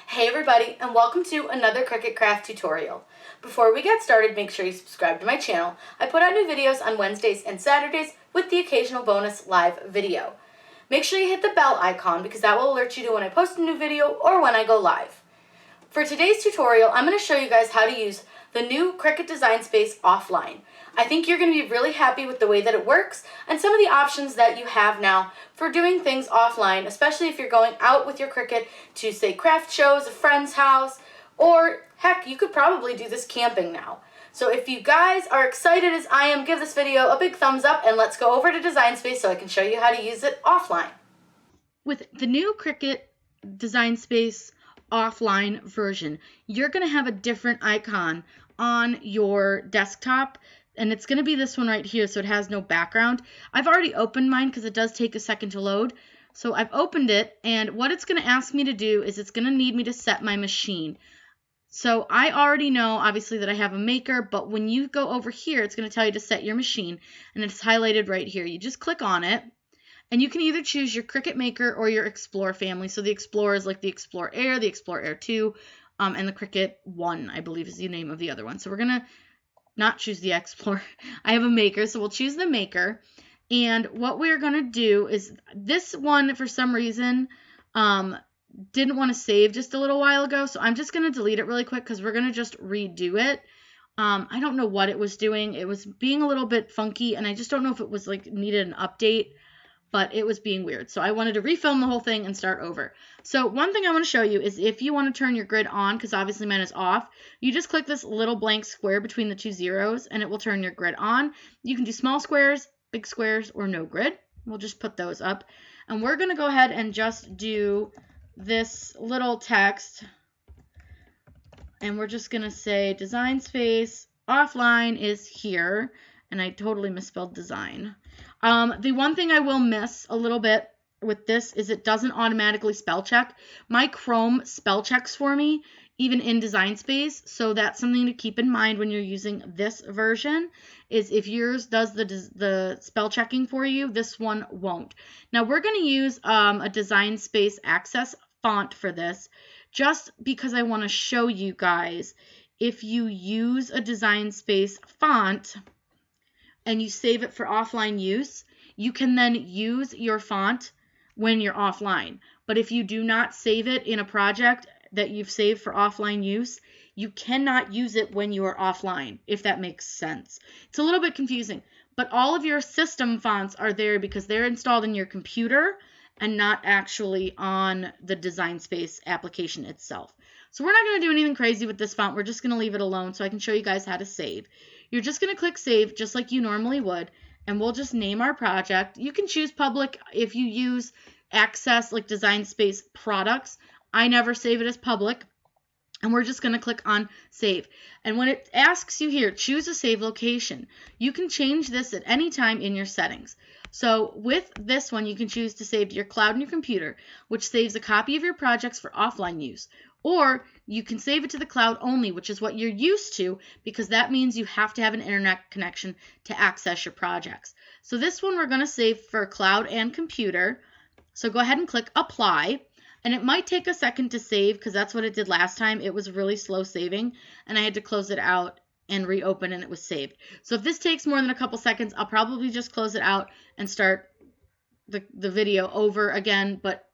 Hey everybody, and welcome to another Cricut craft tutorial. Before we get started, make sure you subscribe to my channel. I put out new videos on Wednesdays and Saturdays with the occasional bonus live video. Make sure you hit the bell icon because that will alert you to when I post a new video or when I go live. For today's tutorial, I'm going to show you guys how to use the new Cricut Design Space offline. I think you're going to be really happy with the way that it works and some of the options that you have now for doing things offline, especially if you're going out with your Cricut to, say, craft shows, a friend's house, or heck, you could probably do this camping now. So if you guys are excited as I am, give this video a big thumbs up and let's go over to Design Space so I can show you how to use it offline. With the new Cricut Design Space offline version, you're going to have a different icon on your desktop, and it's going to be this one right here, so it has no background. I've already opened mine because it does take a second to load. So I've opened it, and what it's going to ask me to do is it's going to need me to set my machine. So I already know, obviously, that I have a maker, but when you go over here, it's going to tell you to set your machine, and it's highlighted right here. You just click on it, and you can either choose your Cricut Maker or your Explorer family. So the Explorer is like the Explorer Air, the Explorer Air 2, and the Cricut 1, I believe is the name of the other one. So we're going to not choose the Explorer. I have a Maker, so we'll choose the Maker. And what we're going to do is this one, for some reason, didn't want to save just a little while ago. So I'm just going to delete it really quick because we're going to just redo it. I don't know what it was doing. It was being a little bit funky, and I just don't know if it was like needed an update, but it was being weird. So I wanted to refilm the whole thing and start over. So one thing I want to show you is if you want to turn your grid on, because obviously mine is off, you just click this little blank square between the two zeros and it will turn your grid on. You can do small squares, big squares, or no grid. We'll just put those up. And we're going to go ahead and just do this little text. And we're just going to say Design Space offline is here. And I totally misspelled design. The one thing I will miss a little bit with this is it doesn't automatically spell check. My Chrome spell checks for me, even in Design Space. So that's something to keep in mind when you're using this version, is if yours does the spell checking for you, this one won't. Now we're going to use a Design Space Access font for this, just because I want to show you guys, if you use a Design Space font and you save it for offline use, you can then use your font when you're offline. But if you do not save it in a project that you've saved for offline use, you cannot use it when you are offline, if that makes sense. It's a little bit confusing, but all of your system fonts are there because they're installed in your computer and not actually on the Design Space application itself. So we're not going to do anything crazy with this font. We're just going to leave it alone so I can show you guys how to save. You're just going to click Save just like you normally would, and we'll just name our project. You can choose public if you use Access, like Design Space products. I never save it as public, and we're just going to click on Save. And when it asks you here, choose a save location, you can change this at any time in your settings. So with this one, you can choose to save to your cloud and your computer, which saves a copy of your projects for offline use. Or you can save it to the cloud only, which is what you're used to, because that means you have to have an internet connection to access your projects. So this one we're going to save for cloud and computer. So go ahead and click Apply. And it might take a second to save because that's what it did last time. It was really slow saving, and I had to close it out and reopen, and it was saved. So if this takes more than a couple seconds, I'll probably just close it out and start the video over again, but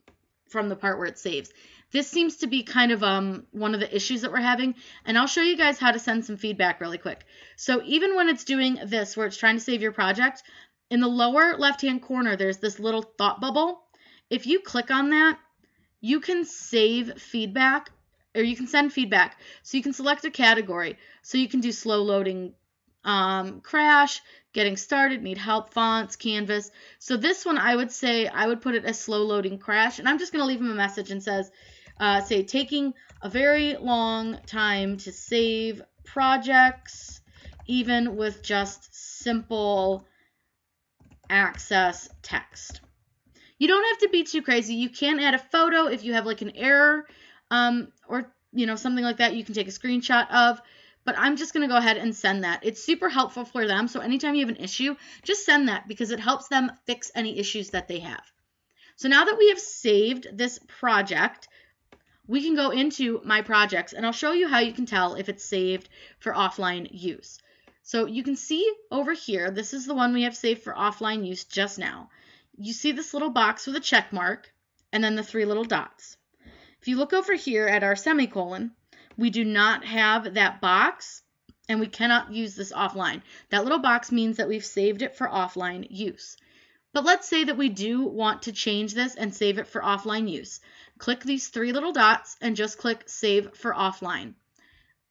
from the part where it saves. This seems to be kind of one of the issues that we're having, and I'll show you guys how to send some feedback really quick. So even when it's doing this, where it's trying to save your project, in the lower left-hand corner, there's this little thought bubble. If you click on that, you can save feedback, or you can send feedback. So you can select a category. So you can do slow loading, crash, getting started, need help, fonts, canvas. So this one, I would say, I would put it as slow loading crash. And I'm just going to leave him a message and say, taking a very long time to save projects, even with just simple access text. You don't have to be too crazy. You can add a photo if you have like an error or something like that. You can take a screenshot of, but I'm just going to go ahead and send that. It's super helpful for them. So anytime you have an issue, just send that because it helps them fix any issues that they have. So now that we have saved this project, we can go into My Projects, and I'll show you how you can tell if it's saved for offline use. So you can see over here, this is the one we have saved for offline use just now. You see this little box with a check mark and then the 3 little dots. If you look over here at our semicolon, we do not have that box and we cannot use this offline. That little box means that we've saved it for offline use. But let's say that we do want to change this and save it for offline use. Click these 3 little dots and just click Save for Offline.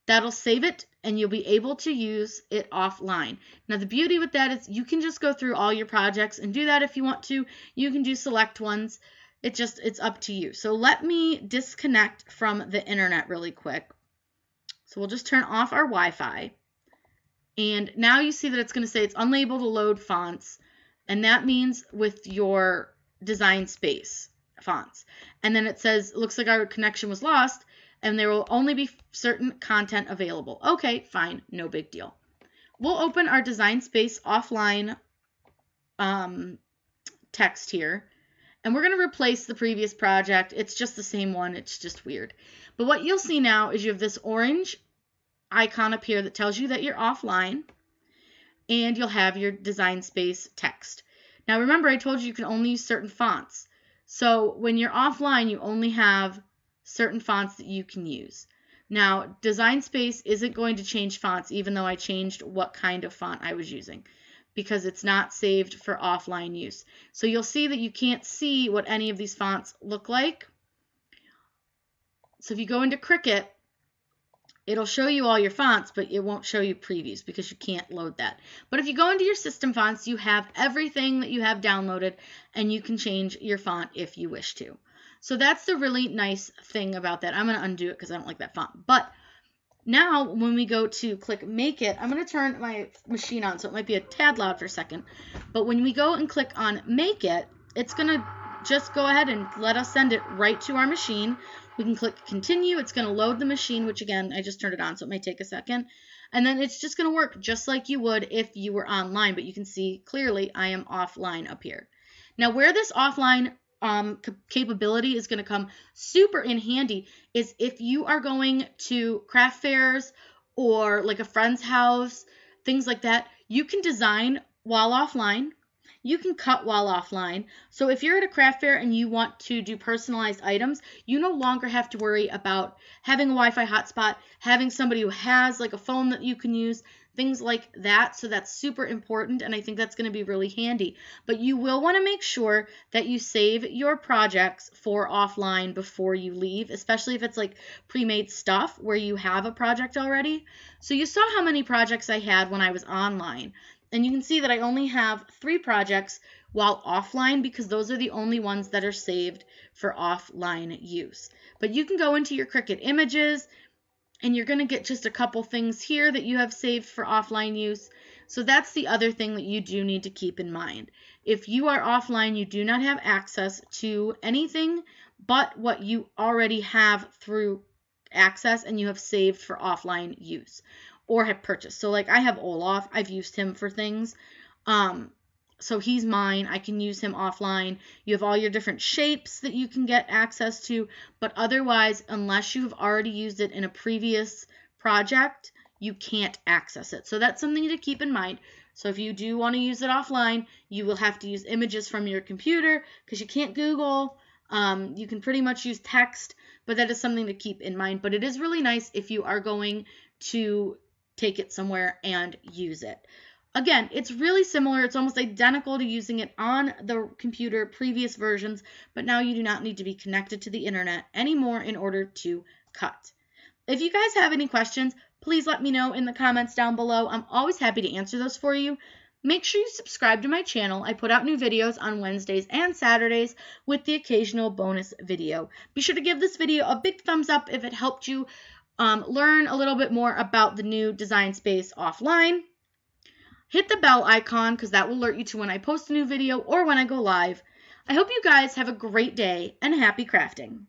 That'll save it and you'll be able to use it offline. Now the beauty with that is you can just go through all your projects and do that if you want to. You can do select ones. It's up to you. So let me disconnect from the internet really quick. So we'll just turn off our Wi-Fi. And now you see that it's going to say it's unable to load fonts. And that means with your Design Space fonts. And then it says, it looks like our connection was lost and there will only be certain content available. Okay, fine, no big deal. We'll open our Design Space offline text here. And we're going to replace the previous project. It's just the same one. It's just weird. But what you'll see now is you have this orange icon up here that tells you that you're offline. And you'll have your Design Space text. Now remember, I told you can only use certain fonts. So when you're offline, you only have certain fonts that you can use. Now, Design Space isn't going to change fonts, even though I changed what kind of font I was using, because it's not saved for offline use. So you'll see that you can't see what any of these fonts look like. So if you go into Cricut, it'll show you all your fonts, but it won't show you previews because you can't load that. But if you go into your system fonts, you have everything that you have downloaded, and you can change your font if you wish to. So that's the really nice thing about that. I'm going to undo it because I don't like that font. But now when we go to click Make It, I'm going to turn my machine on, so it might be a tad loud for a second. But when we go and click on Make It, it's going to just go ahead and let us send it right to our machine. We can click Continue. It's going to load the machine, which again, I just turned it on, so it might take a second. And then it's just going to work just like you would if you were online. But you can see clearly I am offline up here. Now where this offline capability is going to come super in handy is if you are going to craft fairs or like a friend's house, things like that. You can design while offline. You can cut while offline. So if you're at a craft fair and you want to do personalized items, you no longer have to worry about having a Wi-Fi hotspot, having somebody who has like a phone that you can use, things like that. So that's super important, and I think that's going to be really handy. But you will want to make sure that you save your projects for offline before you leave, especially if it's like pre-made stuff where you have a project already. So you saw how many projects I had when I was online. And you can see that I only have 3 projects while offline because those are the only ones that are saved for offline use. But you can go into your Cricut images and you're going to get just a couple things here that you have saved for offline use. So that's the other thing that you do need to keep in mind. If you are offline, you do not have access to anything but what you already have through Access and you have saved for offline use or have purchased. So like I have Olaf, I've used him for things. So he's mine. I can use him offline. You have all your different shapes that you can get access to, but otherwise, unless you've already used it in a previous project, you can't access it. So that's something to keep in mind. So if you do want to use it offline, you will have to use images from your computer because you can't Google. You can pretty much use text, but that is something to keep in mind. But it is really nice if you are going to take it somewhere and use it. Again, it's really similar. It's almost identical to using it on the computer, previous versions, but now you do not need to be connected to the internet anymore in order to cut. If you guys have any questions, please let me know in the comments down below. I'm always happy to answer those for you. Make sure you subscribe to my channel. I put out new videos on Wednesdays and Saturdays with the occasional bonus video. Be sure to give this video a big thumbs up if it helped you learn a little bit more about the new Design Space offline. Hit the bell icon because that will alert you to when I post a new video or when I go live. I hope you guys have a great day and happy crafting.